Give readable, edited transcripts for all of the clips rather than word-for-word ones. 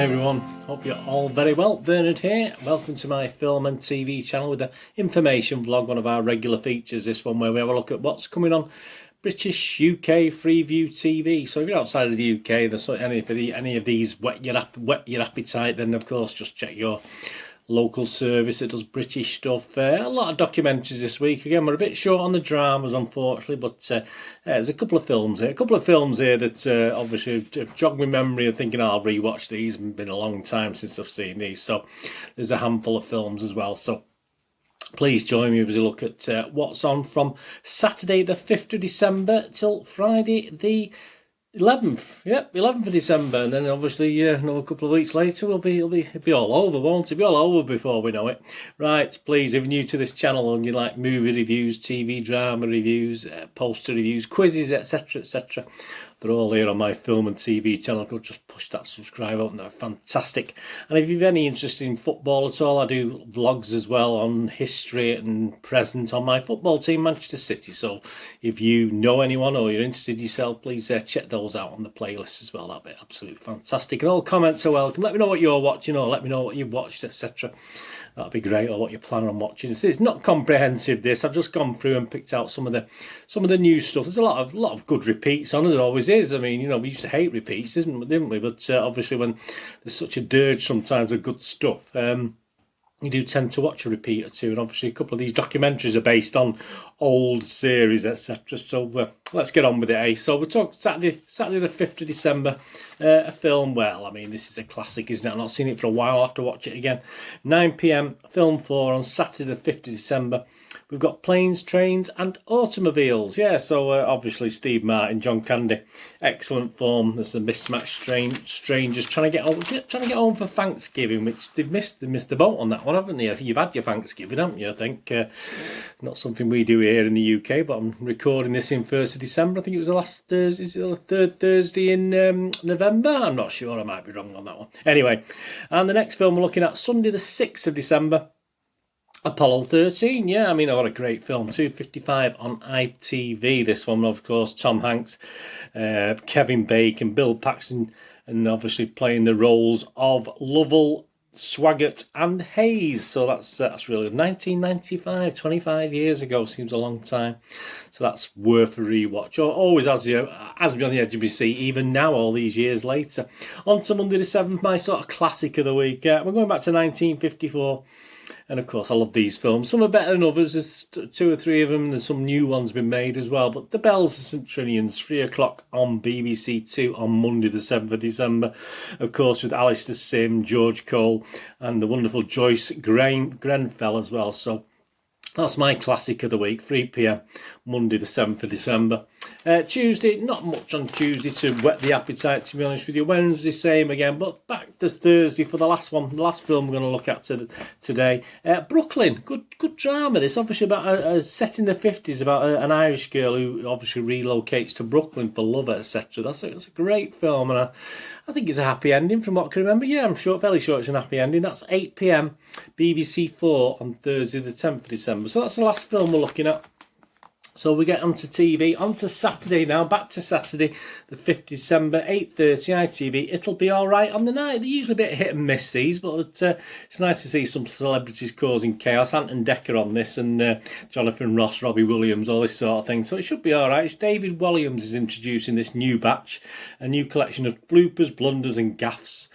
Hi everyone, hope you're all very well. Bernard here. Welcome to my film and TV channel with the information vlog, one of our regular features, this one where we have a look at what's coming on British, UK, Freeview TV. So if you're outside of the UK, there's any of these whet your appetite, then of course just check your local service that does British stuff. A lot of documentaries this week. Again, we're a bit short on the dramas, unfortunately, but there's a couple of films here. That obviously have jogged my memory of thinking, I'll rewatch these. It's been a long time since I've seen these. So there's a handful of films as well. So please join me as we look at what's on from Saturday the 5th of December till Friday the 11th, 11th of December, and then obviously a couple of weeks later it'll be all over, won't it? Be all over before we know it. Right, please, if you're new to this channel and you like movie reviews, TV drama reviews, poster reviews, quizzes, etc, etc, they're all here on my film and TV channel. Go just push that subscribe button, they're fantastic. And if you've any interest in football at all, I do vlogs as well on history and present on my football team, Manchester City. So if you know anyone or you're interested yourself, please check those out on the playlist as well. That'd be absolutely fantastic. And all comments are welcome. Let me know what you're watching, or let me know what you've watched, etc. That'd be great, or what you're planning on watching. It's not comprehensive, this. I've just gone through and picked out some of the new stuff. There's a lot of good repeats on it. There always is. I mean, we used to hate repeats, didn't we? But obviously, when there's such a dirge sometimes of good stuff, you do tend to watch a repeat or two. And obviously, a couple of these documentaries are based on old series, etc. So let's get on with it, eh? So we'll talk Saturday the 5th of December. A film, well, I mean, this is a classic, isn't it? I've not seen it for a while. I'll have to watch it again. 9 p.m, film 4 on Saturday the 5th of December. We've got Planes, Trains and Automobiles. Yeah, so obviously Steve Martin, John Candy, excellent form. There's the mismatched strangers trying to get home for Thanksgiving, which they've missed the boat on that one, haven't they? You've had your Thanksgiving, haven't you? I think not something we do here in the UK, but I'm recording this in 1st of December. I think it was the last Thursday, is it the third Thursday in November? I'm not sure, I might be wrong on that one. Anyway, and the next film we're looking at, Sunday the 6th of December, Apollo 13. Yeah, I mean, what a great film. 2:55 on ITV. This one, of course, Tom Hanks, Kevin Bacon, Bill Paxton, and obviously playing the roles of Lovell, Swaggart and Hayes. So that's really 1995, 25 years ago. Seems a long time. So that's worth a rewatch. Always has me on the edge of my seat, even now, all these years later. On to Monday the 7th, my sort of classic of the week. We're going back to 1954. And of course, I love these films. Some are better than others. There's 2 or 3 of them. There's some new ones been made as well. But The Bells of St Trinian's, 3 o'clock on BBC 2 on Monday the 7th of December. Of course, with Alistair Sim, George Cole, and the wonderful Joyce Grenfell as well. So that's my classic of the week, 3 p.m, Monday the 7th of December. Tuesday, not much on Tuesday to whet the appetite, to be honest with you. Wednesday, same again, but back to Thursday for the last one, the last film we're going to look at today. Brooklyn, good drama. This obviously about a set in the 50s about an Irish girl who obviously relocates to Brooklyn for love, etc. That's a great film, and I think it's a happy ending from what I can remember. Yeah, I'm fairly sure it's an happy ending. That's 8 p.m, BBC 4 on Thursday the 10th of December. So that's the last film we're looking at. So we get onto TV, onto Saturday now, back to Saturday, the 5th of December, 8:30 ITV. It'll Be Alright on the Night. They're usually a bit hit and miss, these, but it's nice to see some celebrities causing chaos. Anton Decker on this, and Jonathan Ross, Robbie Williams, all this sort of thing. So it should be alright. It's David Williams is introducing this new batch, a new collection of bloopers, blunders and gaffes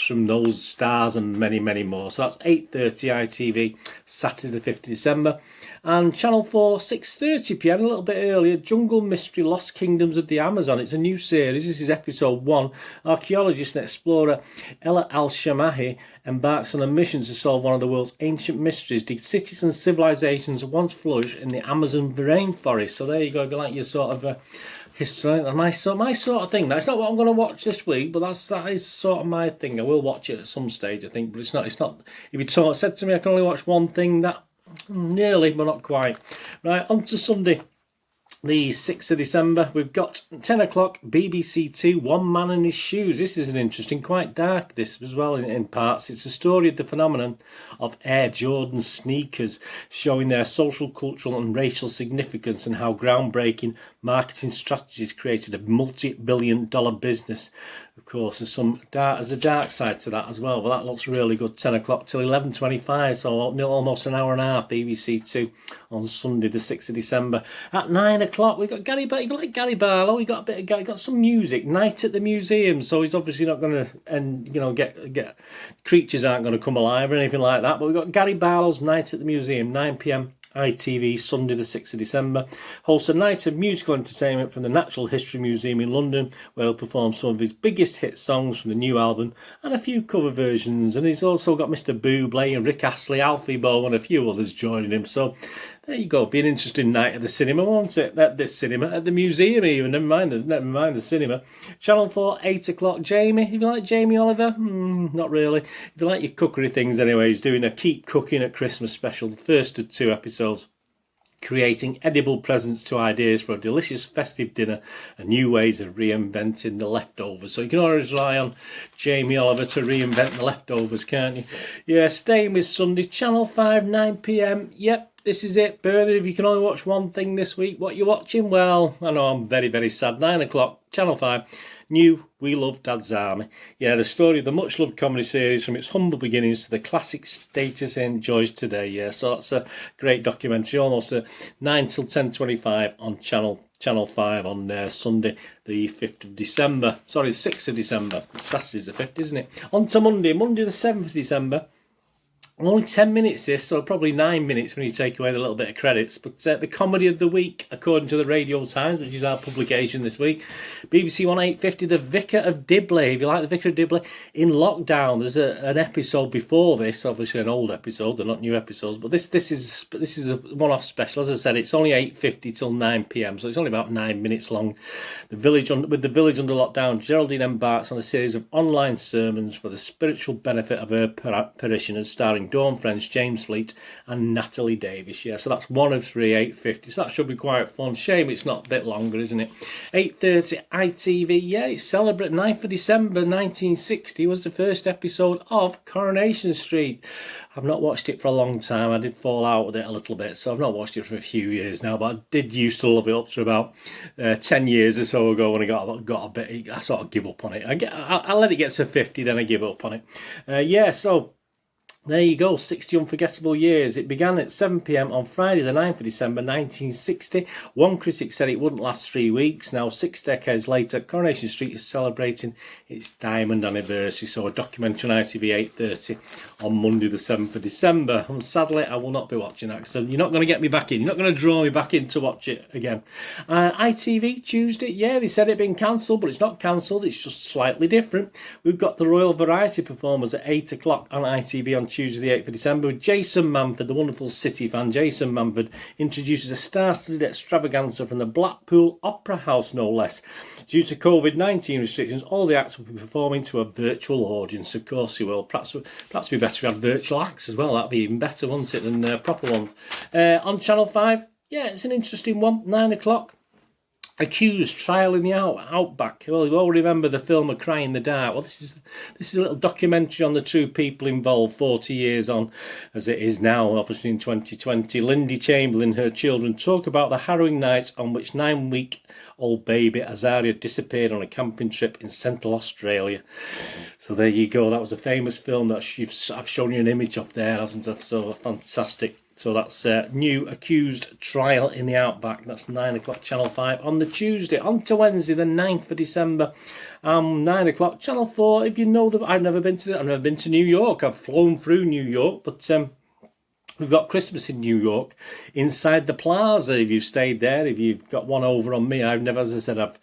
from those stars and many, many more. So that's 8:30 ITV, Saturday the 5th of December. And Channel 4, 6:30 p.m, a little bit earlier, Jungle Mystery, Lost Kingdoms of the Amazon. It's a new series. This is episode 1. Archaeologist and explorer Ella Al-Shamahi embarks on a mission to solve one of the world's ancient mysteries. Did cities and civilizations once flourish in the Amazon rainforest? So there you go, if you like your sort of history, my sort of thing. That's not what I'm going to watch this week, but that is sort of my thing. I will watch it at some stage, I think, but it's not. If you said to me I can only watch one thing, that nearly, but not quite. Right, on to Sunday, the 6th of December. We've got 10 o'clock, BBC 2, One Man in His Shoes. This is an interesting, quite dark, this as well in parts. It's a story of the phenomenon of Air Jordan sneakers, showing their social, cultural and racial significance and how groundbreaking marketing strategies created a multi-billion-dollar business. of course, there's a dark side to that as well, but that looks really good. 10 o'clock till 11:25, so almost an hour and a half, BBC Two, on Sunday the 6th of December. At 9 o'clock, we've got Gary Barlow. You like Gary Barlow? We got a bit of Gary, got some music. Night at the Museum, so he's obviously not going to, get creatures aren't going to come alive or anything like that, but we've got Gary Barlow's Night at the Museum, 9 p.m. ITV, Sunday the 6th of December. Hosts a night of musical entertainment from the Natural History Museum in London, where he'll perform some of his biggest hit songs from the new album and a few cover versions. And he's also got Mr. Bublé and Rick Astley, Alfie Boe and a few others joining him. So there you go. Be an interesting night at the cinema, won't it? At this cinema, at the museum even. Never mind the cinema. Channel 4, 8 o'clock. Jamie. If you like Jamie Oliver, not really. If you like your cookery things anyway, he's doing a Keep Cooking at Christmas special, the first of 2 episodes, creating edible presents to ideas for a delicious festive dinner and new ways of reinventing the leftovers. So you can always rely on Jamie Oliver to reinvent the leftovers, can't you? Yeah, staying with Sunday, Channel 5, 9 p.m. Yep. This is it, Bernard. If you can only watch one thing this week, what you watching? Well, I know I'm very, very sad. 9 o'clock, Channel 5, new We Love Dad's Army. Yeah, the story of the much-loved comedy series from its humble beginnings to the classic status it enjoys today. Yeah, so that's a great documentary, almost 9 till 10:25 on Channel 5 on Sunday, the 5th of December. Sorry, 6th of December. Saturday's the 5th, isn't it? On to Monday the 7th of December. Only 10 minutes this, so probably 9 minutes when you take away the little bit of credits. But the comedy of the week, according to the Radio Times, which is our publication this week, BBC One 850, The Vicar of Dibley. If you like The Vicar of Dibley, in lockdown, there's an episode before this, obviously an old episode, they're not new episodes, but this is a one-off special. As I said, it's only 8:50 till 9 p.m, so it's only about 9 minutes long. With the village under lockdown, Geraldine embarks on a series of online sermons for the spiritual benefit of her parishioners, starring Dawn French, James Fleet and Natalie Davis. Yeah, so that's one of 3, 8:50. So that should be quite fun. Shame it's not a bit longer, isn't it? 8:30 ITV. Yeah, it's celebrating 9th of December 1960 was the first episode of Coronation Street. I've not watched it for a long time. I did fall out with it a little bit, so I've not watched it for a few years now, but I did used to love it up to about 10 years or so ago when I got a bit, I sort of give up on it. I let it get to 50, then I give up on it. Yeah, so there you go, 60 unforgettable years. It began at 7 p.m. on Friday the 9th of December 1960. One critic said it wouldn't last 3 weeks. Now, 6 decades later, Coronation Street is celebrating its diamond anniversary. So a documentary on ITV 8:30 on Monday the 7th of December. And sadly, I will not be watching that. So you're not going to get me back in. You're not going to draw me back in to watch it again. ITV Tuesday, yeah, they said it had been cancelled, but it's not cancelled. It's just slightly different. We've got the Royal Variety Performers at 8 o'clock on ITV on Tuesday the 8th of December with Jason Manford, the wonderful City fan. Jason Manford introduces a star-studded extravaganza from the Blackpool Opera House, no less. Due to COVID-19 restrictions, all the acts will be performing to a virtual audience. Of course they will. Perhaps be better to have virtual acts as well. That'd be even better, wouldn't it, than proper ones. On Channel 5, yeah, it's an interesting one. 9 o'clock. Accused trial in the outback. Well, you all remember the film A Cry in the Dark. Well, this is a little documentary on the true people involved 40 years on, as it is now, obviously in 2020. Lindy Chamberlain and her children talk about the harrowing nights on which 9-week-old baby Azaria disappeared on a camping trip in Central Australia. So there you go. That was a famous film that I've shown you an image of there, haven't I? So fantastic. So that's new accused trial in the outback. That's 9 o'clock, Channel 5 on the Tuesday. On to Wednesday, the 9th of December, 9 o'clock, Channel 4. If you know that, I've never been to New York. I've flown through New York, but we've got Christmas in New York inside the Plaza. If you've stayed there, if you've got one over on me, I've never, as I said, I've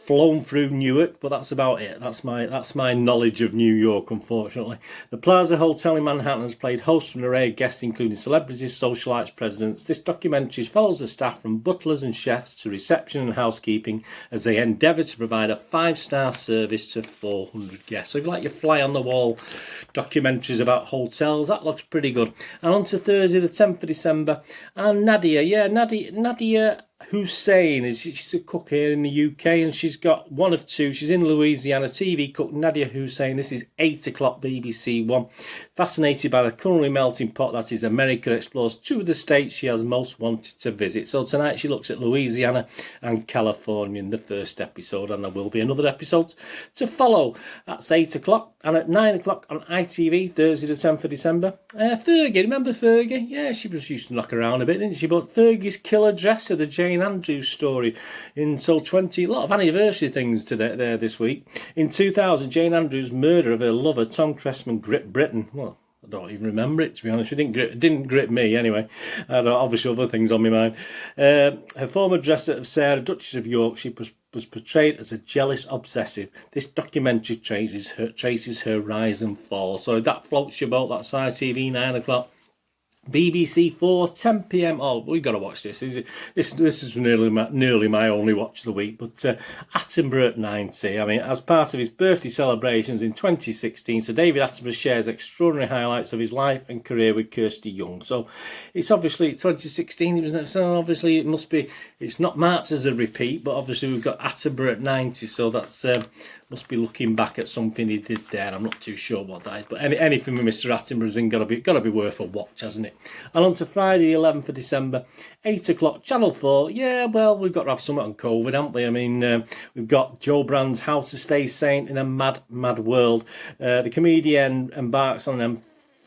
flown through Newark, but that's about it. That's my knowledge of New York, unfortunately. The Plaza Hotel in Manhattan has played host to an array of guests, including celebrities, socialites, presidents. This documentary follows the staff from butlers and chefs to reception and housekeeping as they endeavour to provide a 5-star service to 400 guests. So if you like your fly-on-the-wall documentaries about hotels, that looks pretty good. And on to Thursday, the 10th of December, and Nadia Hussein she's a cook here in the UK, and she's got one of two. She's in Louisiana. TV cook Nadia Hussein. This is 8 o'clock BBC One. Fascinated by the culinary melting pot that is America, explores two of the states she has most wanted to visit. So tonight she looks at Louisiana and California in the first episode, and there will be another episode to follow. That's 8 o'clock, and at 9 o'clock on ITV, Thursday the 10th of December. Fergie, remember Fergie? Yeah, she was used to knock around a bit, didn't she? But Fergie's Killer Dresser, the Jane Andrews story. A lot of anniversary things today there this week. In 2000, Jane Andrews' murder of her lover, Tom Cressman, gripped Britain. Well, I don't even remember it, to be honest. It didn't grip me, anyway. I had obviously other things on my mind. Her former dresser, Sarah, Duchess of York, she was portrayed as a jealous obsessive. This documentary traces her rise and fall. So that floats your boat. That's ITV, 9 o'clock. BBC 4, 10 p.m. Oh, we've got to watch this. This is nearly my only watch of the week. But Attenborough at 90. I mean, as part of his birthday celebrations in 2016, so David Attenborough shares extraordinary highlights of his life and career with Kirsty Young. So it's obviously 2016. So obviously it must be. It's not marked as a repeat, but obviously we've got Attenborough at 90. So that's must be looking back at something he did there. I'm not too sure what that is, but anything with Mr. Attenborough's in got to be worth a watch, hasn't it? And on to Friday, 11th of December, 8 o'clock, Channel 4. Yeah, well, we've got to have something on COVID, haven't we? I mean, we've got Joe Brand's How to Stay Sane in a Mad, Mad World. The comedian embarks on an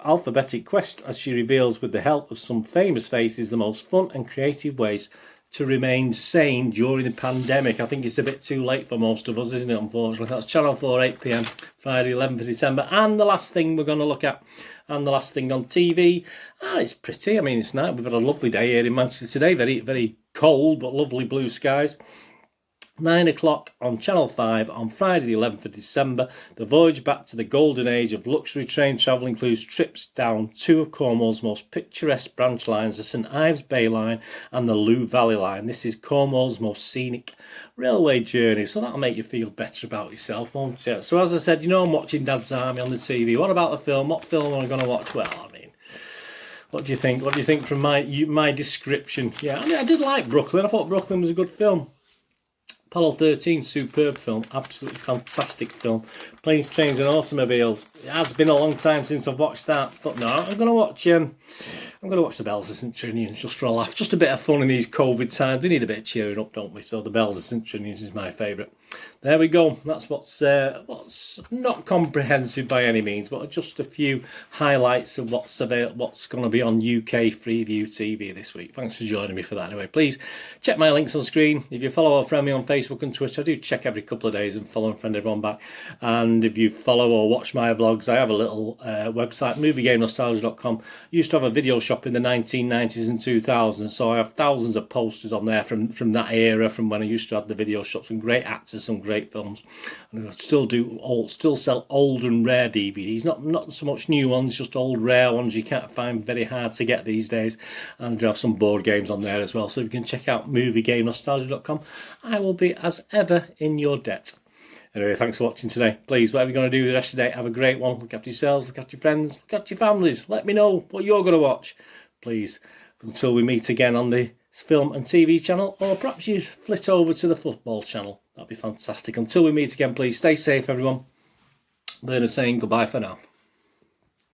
alphabetic quest as she reveals, with the help of some famous faces, the most fun and creative ways to remain sane during the pandemic. I think it's a bit too late for most of us, isn't it, unfortunately? That's Channel 4, 8 p.m, Friday, 11th of December. And the last thing we're going to look at, and the last thing on TV, it's pretty. I mean, it's nice. We've had a lovely day here in Manchester today. Very, very cold, but lovely blue skies. 9 o'clock on Channel 5 on Friday the 11th of December. The voyage back to the golden age of luxury train travel includes trips down two of Cornwall's most picturesque branch lines, the St Ives Bay Line and the Lou Valley Line. This is Cornwall's most scenic railway journey, so that'll make you feel better about yourself, won't it? So as I said, I'm watching Dad's Army on the TV. What about the film? What film am I going to watch? Well, I mean, what do you think? What do you think from my description? Yeah, I mean, I did like Brooklyn. I thought Brooklyn was a good film. Apollo 13, superb film, absolutely fantastic film. Planes, Trains and Automobiles. It has been a long time since I've watched that, but no, I'm going to watch The Bells of St Trinians just for a laugh. Just a bit of fun in these COVID times. We need a bit of cheering up, don't we? So The Bells of St Trinians is my favourite. There we go. That's what's not comprehensive by any means, but just a few highlights of what's going to be on UK Freeview TV this week. Thanks for joining me for that. Anyway, please check my links on screen. If you follow or friend me on Facebook and Twitter, I do check every couple of days and follow and friend everyone back. And if you follow or watch my vlogs, I have a little website, moviegamenostalgia.com. I used to have a video shop in the 1990s and 2000s, so I have thousands of posters on there from that era, from when I used to have the video shops. Some great actors, some great films, and I still sell old and rare DVDs, not so much new ones, just old rare ones you can't find, very hard to get these days. And I do have some board games on there as well, so if you can check out moviegamenostalgia.com, I will be as ever in your debt. Anyway, thanks for watching today. Please, whatever you're going to do the rest of the day, have a great one. Look after yourselves, look after your friends, look after your families. Let me know what you're going to watch, please. Until we meet again on the film and TV channel, or perhaps you flit over to the football channel. That'd be fantastic. Until we meet again, please stay safe, everyone. Learn a saying goodbye for now.